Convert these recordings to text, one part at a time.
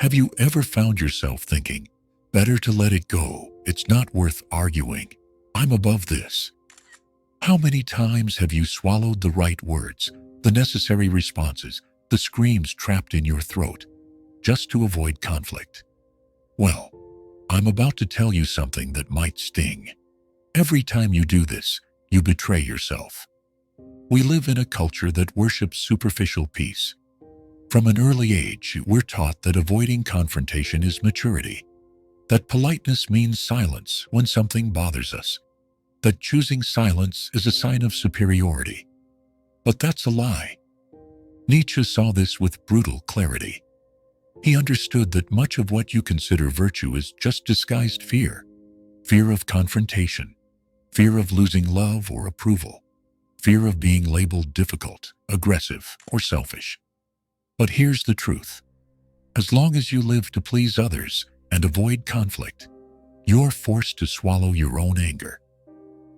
Have you ever found yourself thinking, better to let it go, it's not worth arguing, I'm above this? How many times have you swallowed the right words, the necessary responses, the screams trapped in your throat, just to avoid conflict? Well, I'm about to tell you something that might sting. Every time you do this, you betray yourself. We live in a culture that worships superficial peace. From an early age, we're taught that avoiding confrontation is maturity, that politeness means silence when something bothers us, that choosing silence is a sign of superiority. But that's a lie. Nietzsche saw this with brutal clarity. He understood that much of what you consider virtue is just disguised fear. Fear of confrontation, fear of losing love or approval, fear of being labeled difficult, aggressive, or selfish. But here's the truth. As long as you live to please others and avoid conflict, you're forced to swallow your own anger.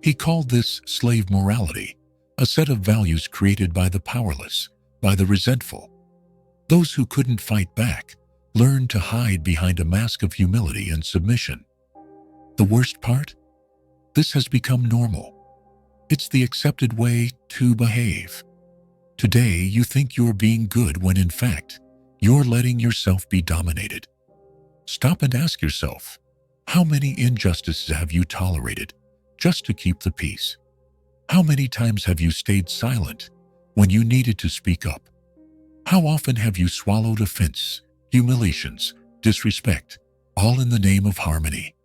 He called this slave morality, a set of values created by the powerless, by the resentful. Those who couldn't fight back learned to hide behind a mask of humility and submission. The worst part? This has become normal. It's the accepted way to behave. Today, you think you're being good when in fact, you're letting yourself be dominated. Stop and ask yourself, how many injustices have you tolerated just to keep the peace? How many times have you stayed silent when you needed to speak up? How often have you swallowed offense, humiliations, disrespect, all in the name of harmony?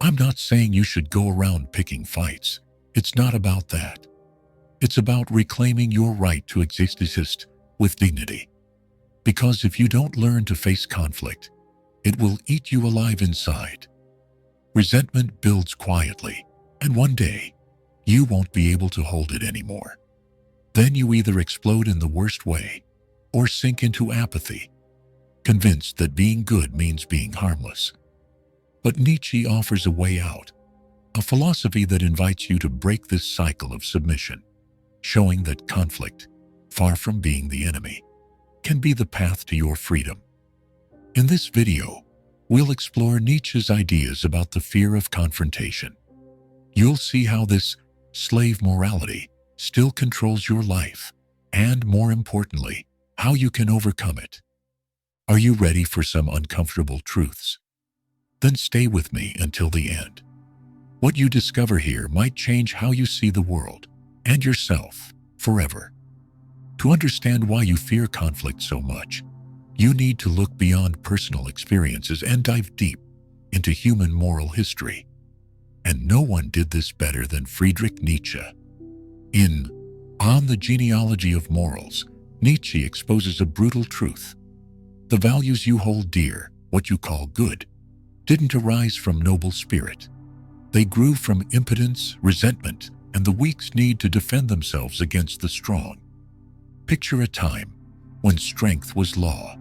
I'm not saying you should go around picking fights. It's not about that. It's about reclaiming your right to exist with dignity. Because if you don't learn to face conflict, it will eat you alive inside. Resentment builds quietly, and one day, you won't be able to hold it anymore. Then you either explode in the worst way, or sink into apathy, convinced that being good means being harmless. But Nietzsche offers a way out, a philosophy that invites you to break this cycle of submission, showing that conflict, far from being the enemy, can be the path to your freedom. In this video, we'll explore Nietzsche's ideas about the fear of confrontation. You'll see how this slave morality still controls your life, and more importantly, how you can overcome it. Are you ready for some uncomfortable truths? Then stay with me until the end. What you discover here might change how you see the world and yourself forever. To understand why you fear conflict so much, you need to look beyond personal experiences and dive deep into human moral history. And no one did this better than Friedrich Nietzsche. In On the Genealogy of Morals, Nietzsche exposes a brutal truth. The values you hold dear, what you call good, didn't arise from noble spirit. They grew from impotence, resentment, and the weak's need to defend themselves against the strong. Picture a time when strength was law,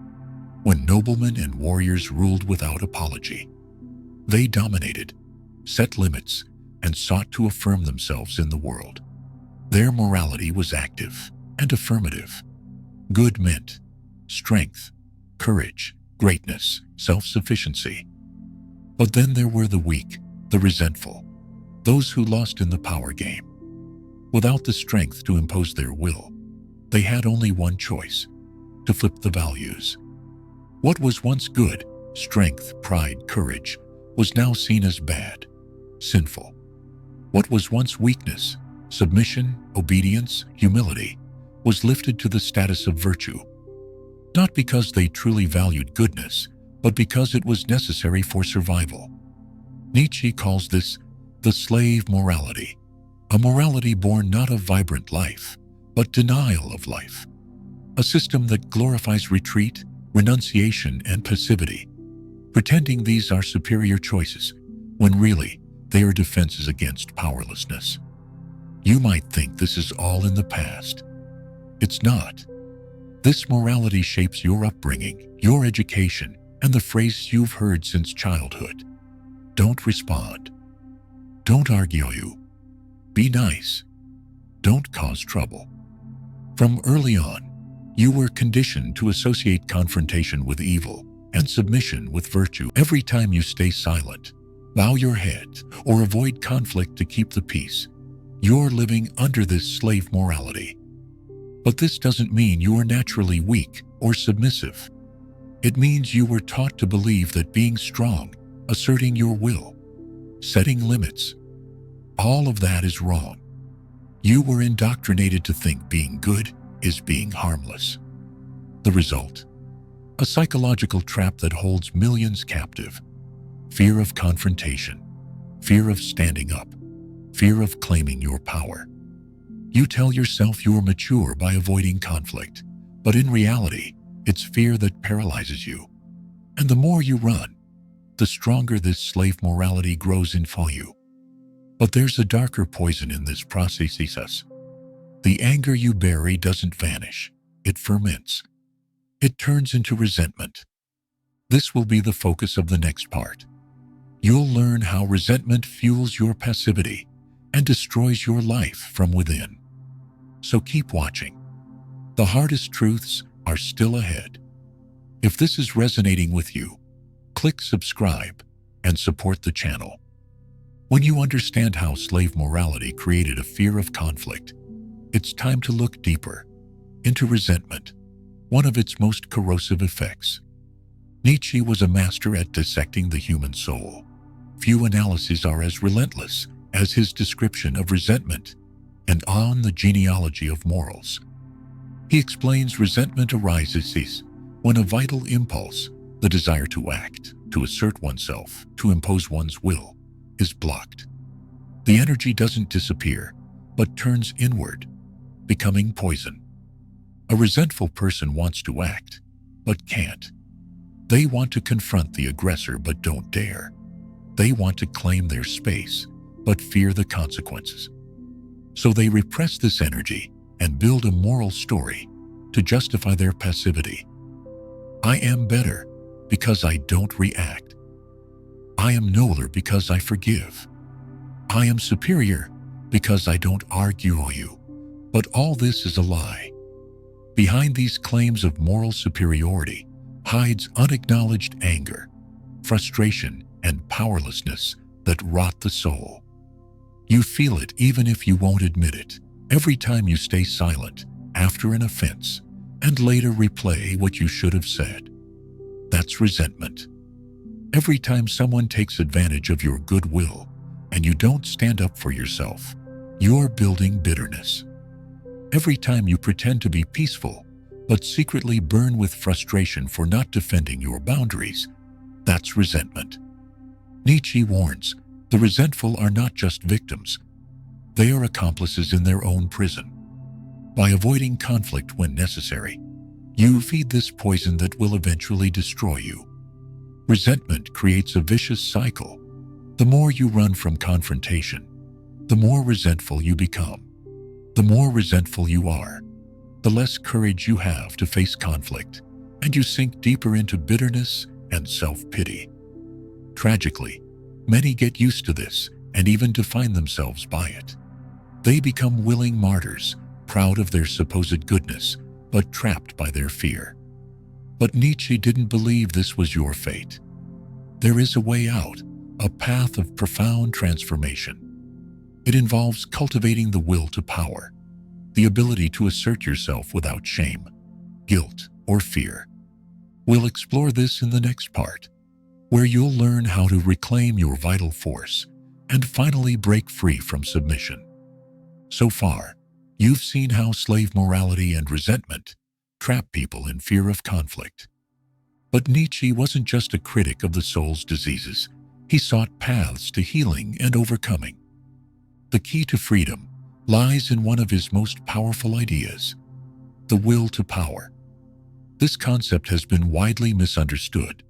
when noblemen and warriors ruled without apology. They dominated, set limits, and sought to affirm themselves in the world. Their morality was active and affirmative. Good meant strength, courage, greatness, self-sufficiency. But then there were the weak, the resentful, those who lost in the power game. Without the strength to impose their will, they had only one choice: to flip the values. What was once good, strength, pride, courage, was now seen as bad, sinful. What was once weakness, submission, obedience, humility, was lifted to the status of virtue. Not because they truly valued goodness, but because it was necessary for survival. Nietzsche calls this the slave morality, a morality born not of vibrant life, but denial of life. A system that glorifies retreat, renunciation, and passivity, pretending these are superior choices, when really they are defenses against powerlessness. You might think this is all in the past. It's not. This morality shapes your upbringing, your education, and the phrases you've heard since childhood. Don't respond. Don't argue. Be nice. Don't cause trouble. From early on, you were conditioned to associate confrontation with evil and submission with virtue. Every time you stay silent, bow your head, or avoid conflict to keep the peace, you're living under this slave morality. But this doesn't mean you are naturally weak or submissive. It means you were taught to believe that being strong, asserting your will, setting limits, all of that is wrong. You were indoctrinated to think being good is being harmless. The result? A psychological trap that holds millions captive. Fear of confrontation, fear of standing up, fear of claiming your power. You tell yourself you're mature by avoiding conflict, but in reality, it's fear that paralyzes you. And the more you run, the stronger this slave morality grows in you. But there's a darker poison in this process. The anger you bury doesn't vanish, it ferments. It turns into resentment. This will be the focus of the next part. You'll learn how resentment fuels your passivity and destroys your life from within. So keep watching. The hardest truths are still ahead. If this is resonating with you, click subscribe and support the channel. When you understand how slave morality created a fear of conflict, it's time to look deeper into resentment, one of its most corrosive effects. Nietzsche was a master at dissecting the human soul. Few analyses are as relentless as his description of resentment and on the genealogy of morals. He explains resentment arises when a vital impulse, the desire to act, to assert oneself, to impose one's will, is blocked. The energy doesn't disappear, but turns inward, becoming poison. A resentful person wants to act, but can't. They want to confront the aggressor, but don't dare. They want to claim their space, but fear the consequences. So they repress this energy and build a moral story to justify their passivity. I am better because I don't react. I am nobler because I forgive. I am superior because I don't argue you. But all this is a lie. Behind these claims of moral superiority hides unacknowledged anger, frustration, and powerlessness that rot the soul. You feel it even if you won't admit it, every time you stay silent after an offense and later replay what you should have said. That's resentment. Every time someone takes advantage of your goodwill and you don't stand up for yourself, you're building bitterness. Every time you pretend to be peaceful but secretly burn with frustration for not defending your boundaries, that's resentment. Nietzsche warns, the resentful are not just victims. They are accomplices in their own prison. By avoiding conflict when necessary, you feed this poison that will eventually destroy you. Resentment creates a vicious cycle. The more you run from confrontation, the more resentful you become. The more resentful you are, the less courage you have to face conflict, and you sink deeper into bitterness and self-pity. Tragically, many get used to this and even define themselves by it. They become willing martyrs, proud of their supposed goodness, but trapped by their fear. But Nietzsche didn't believe this was your fate. There is a way out, a path of profound transformation. It involves cultivating the will to power, the ability to assert yourself without shame, guilt, or fear. We'll explore this in the next part, where you'll learn how to reclaim your vital force and finally break free from submission. So far, you've seen how slave morality and resentment trap people in fear of conflict. But Nietzsche wasn't just a critic of the soul's diseases. He sought paths to healing and overcoming. The key to freedom lies in one of his most powerful ideas, the will to power. This concept has been widely misunderstood.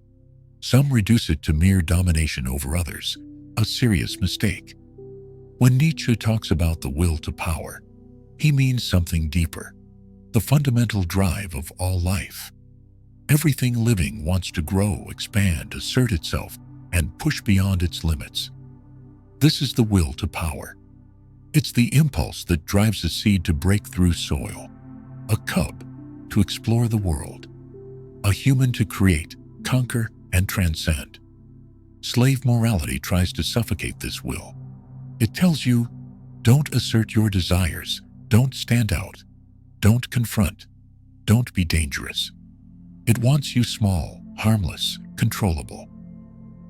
Some reduce it to mere domination over others, a serious mistake. When Nietzsche talks about the will to power, he means something deeper, the fundamental drive of all life. Everything living wants to grow, expand, assert itself, and push beyond its limits. This is the will to power. It's the impulse that drives a seed to break through soil, a cub to explore the world, a human to create conquer, and transcend. Slave morality tries to suffocate this will. It tells you, don't assert your desires, don't stand out, don't confront, don't be dangerous. It wants you small, harmless, controllable.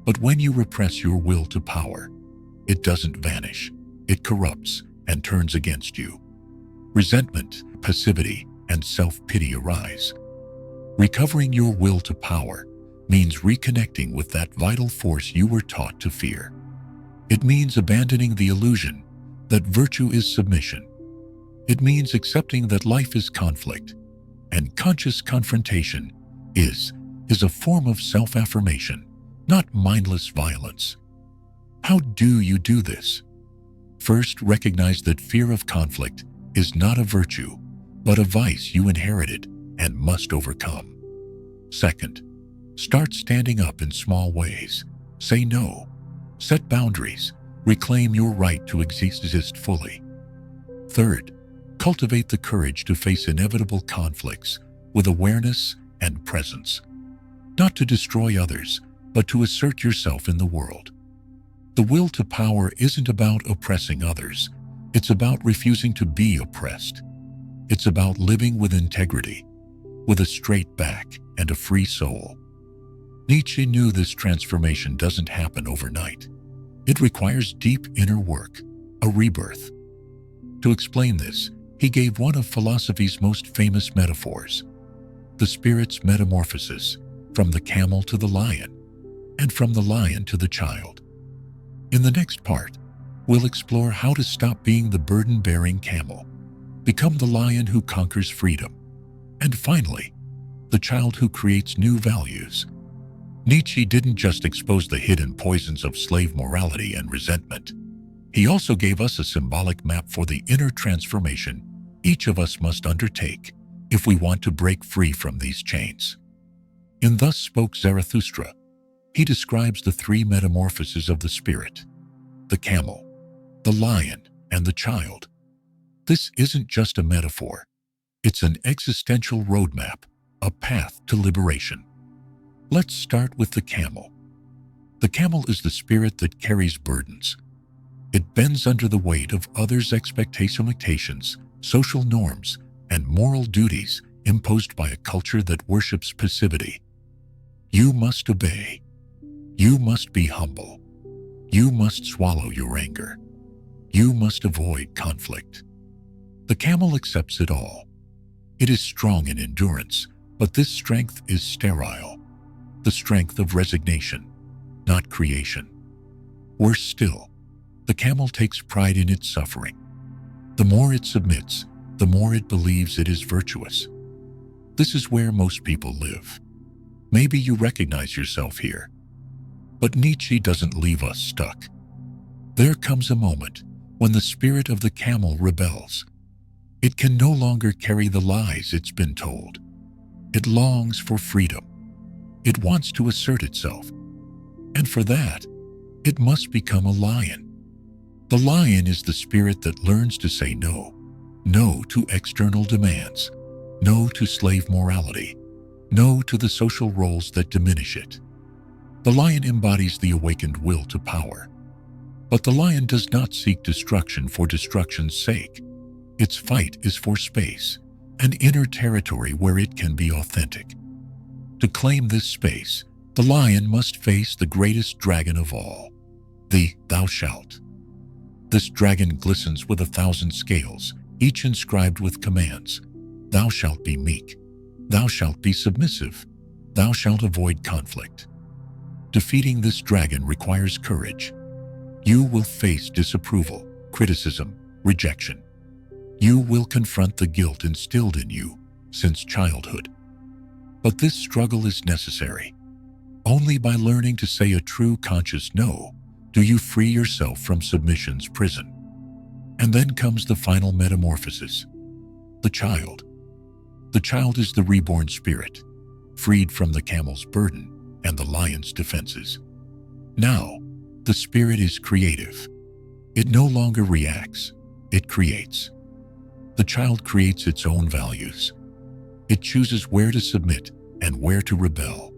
But when you repress your will to power, it doesn't vanish. It corrupts and turns against you. Resentment, passivity, and self-pity arise. Recovering your will to power means reconnecting with that vital force you were taught to fear. It means abandoning the illusion that virtue is submission. It means accepting that life is conflict, and conscious confrontation is a form of self-affirmation, not mindless violence. How do you do this? First, recognize that fear of conflict is not a virtue, but a vice you inherited and must overcome. Second, start standing up in small ways. Say no. Set boundaries. Reclaim your right to exist fully. Third, cultivate the courage to face inevitable conflicts with awareness and presence. Not to destroy others, but to assert yourself in the world. The will to power isn't about oppressing others. It's about refusing to be oppressed. It's about living with integrity, with a straight back and a free soul. Nietzsche knew this transformation doesn't happen overnight. It requires deep inner work, a rebirth. To explain this, he gave one of philosophy's most famous metaphors, the spirit's metamorphosis, from the camel to the lion, and from the lion to the child. In the next part, we'll explore how to stop being the burden-bearing camel, become the lion who conquers freedom, and finally, the child who creates new values. Nietzsche didn't just expose the hidden poisons of slave morality and resentment. He also gave us a symbolic map for the inner transformation each of us must undertake if we want to break free from these chains. In Thus Spoke Zarathustra, he describes the three metamorphoses of the spirit: the camel, the lion, and the child. This isn't just a metaphor. It's an existential roadmap, a path to liberation. Let's start with the camel. The camel is the spirit that carries burdens. It bends under the weight of others' expectations, social norms, and moral duties imposed by a culture that worships passivity. You must obey. You must be humble. You must swallow your anger. You must avoid conflict. The camel accepts it all. It is strong in endurance, but this strength is sterile. The strength of resignation, not creation. Worse still, the camel takes pride in its suffering. The more it submits, the more it believes it is virtuous. This is where most people live. Maybe you recognize yourself here. But Nietzsche doesn't leave us stuck. There comes a moment when the spirit of the camel rebels. It can no longer carry the lies it's been told. It longs for freedom. It wants to assert itself. And for that, it must become a lion. The lion is the spirit that learns to say no. No to external demands. No to slave morality. No to the social roles that diminish it. The lion embodies the awakened will to power. But the lion does not seek destruction for destruction's sake. Its fight is for space, an inner territory where it can be authentic. To claim this space, the lion must face the greatest dragon of all, the thou shalt. This dragon glistens with 1,000 scales, each inscribed with commands. Thou shalt be meek. Thou shalt be submissive. Thou shalt avoid conflict. Defeating this dragon requires courage. You will face disapproval, criticism, rejection. You will confront the guilt instilled in you since childhood. But this struggle is necessary. Only by learning to say a true conscious no do you free yourself from submission's prison. And then comes the final metamorphosis, the child. The child is the reborn spirit, freed from the camel's burden and the lion's defenses. Now, the spirit is creative. It no longer reacts, it creates. The child creates its own values. It chooses where to submit and where to rebel.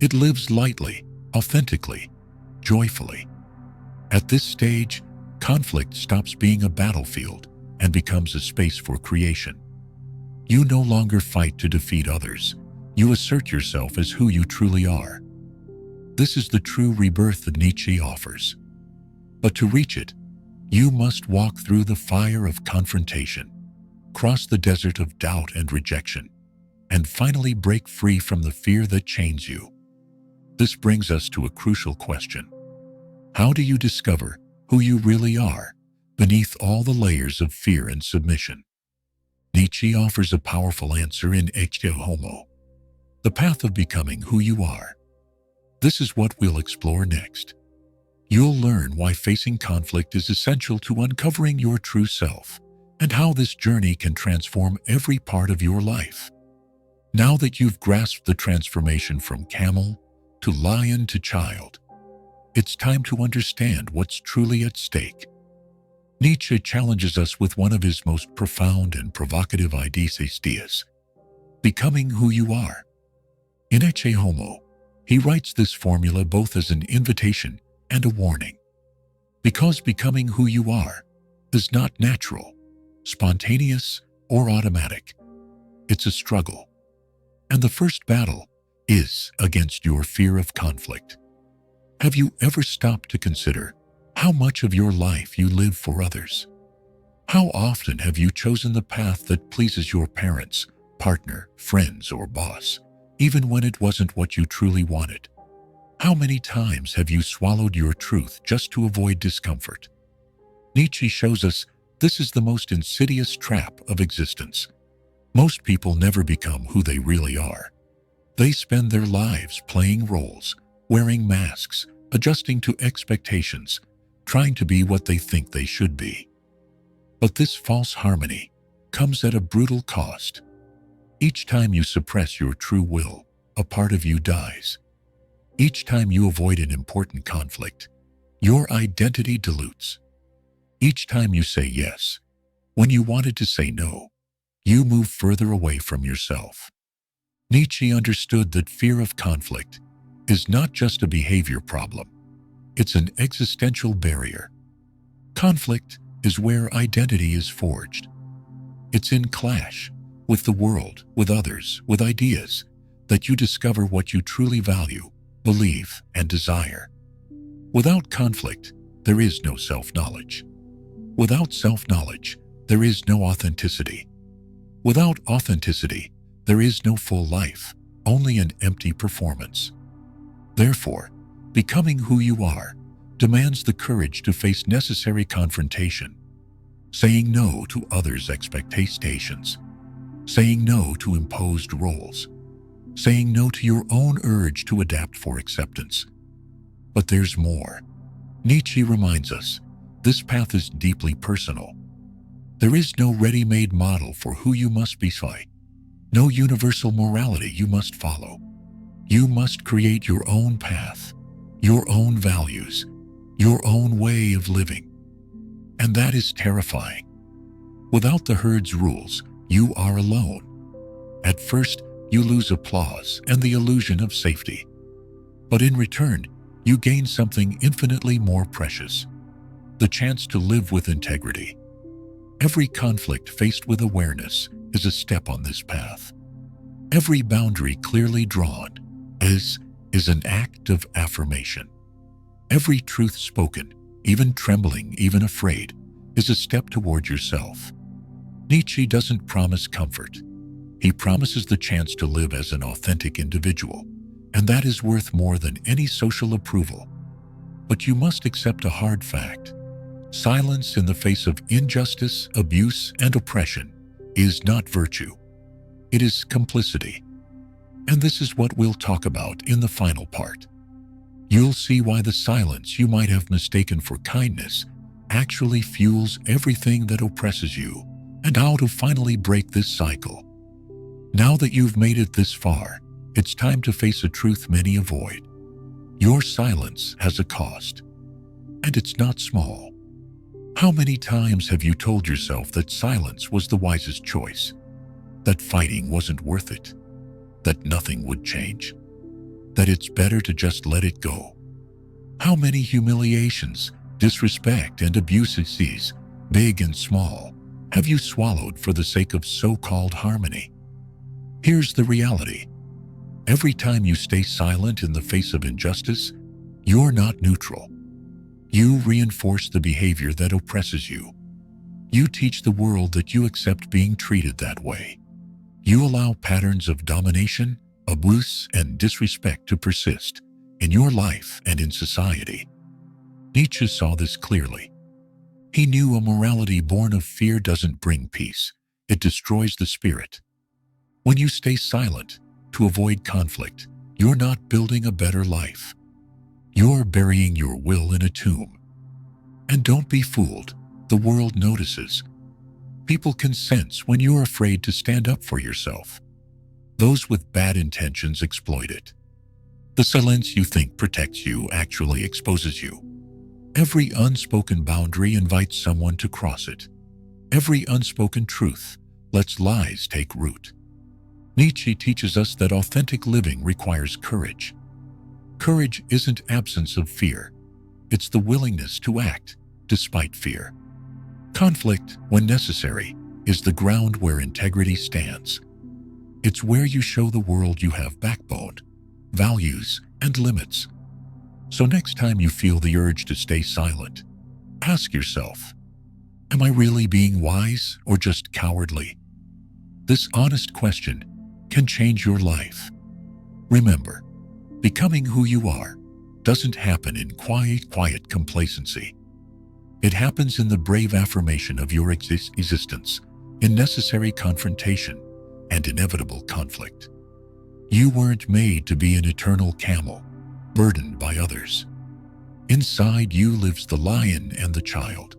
It lives lightly, authentically, joyfully. At this stage, conflict stops being a battlefield and becomes a space for creation. You no longer fight to defeat others. You assert yourself as who you truly are. This is the true rebirth that Nietzsche offers. But to reach it, you must walk through the fire of confrontation, cross the desert of doubt and rejection, and finally break free from the fear that chains you. This brings us to a crucial question. How do you discover who you really are beneath all the layers of fear and submission? Nietzsche offers a powerful answer in Ecce Homo, the path of becoming who you are. This is what we'll explore next. You'll learn why facing conflict is essential to uncovering your true self and how this journey can transform every part of your life. Now that you've grasped the transformation from camel to lion to child, it's time to understand what's truly at stake. Nietzsche challenges us with one of his most profound and provocative ideas, becoming who you are. In Ecce Homo, he writes this formula both as an invitation and a warning. Because becoming who you are is not natural, spontaneous, or automatic. It's a struggle. And the first battle is against your fear of conflict. Have you ever stopped to consider how much of your life you live for others? How often have you chosen the path that pleases your parents, partner, friends, or boss, even when it wasn't what you truly wanted? How many times have you swallowed your truth just to avoid discomfort? Nietzsche shows us this is the most insidious trap of existence. Most people never become who they really are. They spend their lives playing roles, wearing masks, adjusting to expectations, trying to be what they think they should be. But this false harmony comes at a brutal cost. Each time you suppress your true will, a part of you dies. Each time you avoid an important conflict, your identity dilutes. Each time you say yes, when you wanted to say no, you move further away from yourself. Nietzsche understood that fear of conflict is not just a behavior problem. It's an existential barrier. Conflict is where identity is forged. It's in clash with the world, with others, with ideas, that you discover what you truly value, believe, and desire. Without conflict, there is no self-knowledge. Without self-knowledge, there is no authenticity. Without authenticity, there is no full life, only an empty performance. Therefore, becoming who you are demands the courage to face necessary confrontation, saying no to others' expectations, saying no to imposed roles, saying no to your own urge to adapt for acceptance. But there's more. Nietzsche reminds us, this path is deeply personal. There is no ready-made model for who you must be, no universal morality you must follow. You must create your own path, your own values, your own way of living. And that is terrifying. Without the herd's rules, you are alone. At first, you lose applause and the illusion of safety. But in return, you gain something infinitely more precious, the chance to live with integrity. Every conflict faced with awareness is a step on this path. Every boundary clearly drawn is an act of affirmation. Every truth spoken, even trembling, even afraid, is a step toward yourself. Nietzsche doesn't promise comfort. He promises the chance to live as an authentic individual, and that is worth more than any social approval. But you must accept a hard fact. Silence in the face of injustice, abuse, and oppression is not virtue. It is complicity. And this is what we'll talk about in the final part. You'll see why the silence you might have mistaken for kindness actually fuels everything that oppresses you, and how to finally break this cycle. Now that you've made it this far, it's time to face a truth many avoid. Your silence has a cost, and it's not small. How many times have you told yourself that silence was the wisest choice? That fighting wasn't worth it? That nothing would change? that it's better to just let it go. How many humiliations, disrespect, and abuses, big and small, have you swallowed for the sake of so-called harmony? Here's the reality. Every time you stay silent in the face of injustice, you're not neutral. You reinforce the behavior that oppresses you. You teach the world that you accept being treated that way. You allow patterns of domination, abuse, and disrespect to persist in your life and in society. Nietzsche saw this clearly. He knew a morality born of fear doesn't bring peace. It destroys the spirit. When you stay silent to avoid conflict, you're not building a better life. You're burying your will in a tomb. And don't be fooled. The world notices. People can sense when you're afraid to stand up for yourself. Those with bad intentions exploit it. The silence you think protects you actually exposes you. Every unspoken boundary invites someone to cross it. Every unspoken truth lets lies take root. Nietzsche teaches us that authentic living requires courage. Courage isn't absence of fear. It's the willingness to act despite fear. Conflict, when necessary, is the ground where integrity stands. It's where you show the world you have backbone, values, and limits. So next time you feel the urge to stay silent, ask yourself, am I really being wise or just cowardly? This honest question can change your life. Remember, becoming who you are doesn't happen in quiet complacency. It happens in the brave affirmation of your existence, in necessary confrontation and inevitable conflict. You weren't made to be an eternal camel, burdened by others. Inside you lives the lion and the child.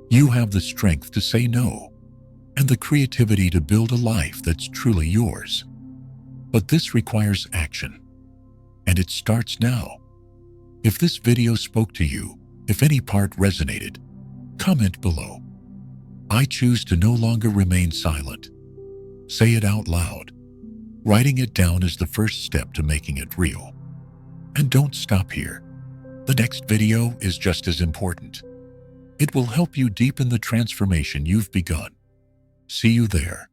You have the strength to say no, and the creativity to build a life that's truly yours. But this requires action, and it starts now. If this video spoke to you, if any part resonated, comment below. I choose to no longer remain silent. Say it out loud. Writing it down is the first step to making it real. And don't stop here. The next video is just as important. It will help you deepen the transformation you've begun. See you there.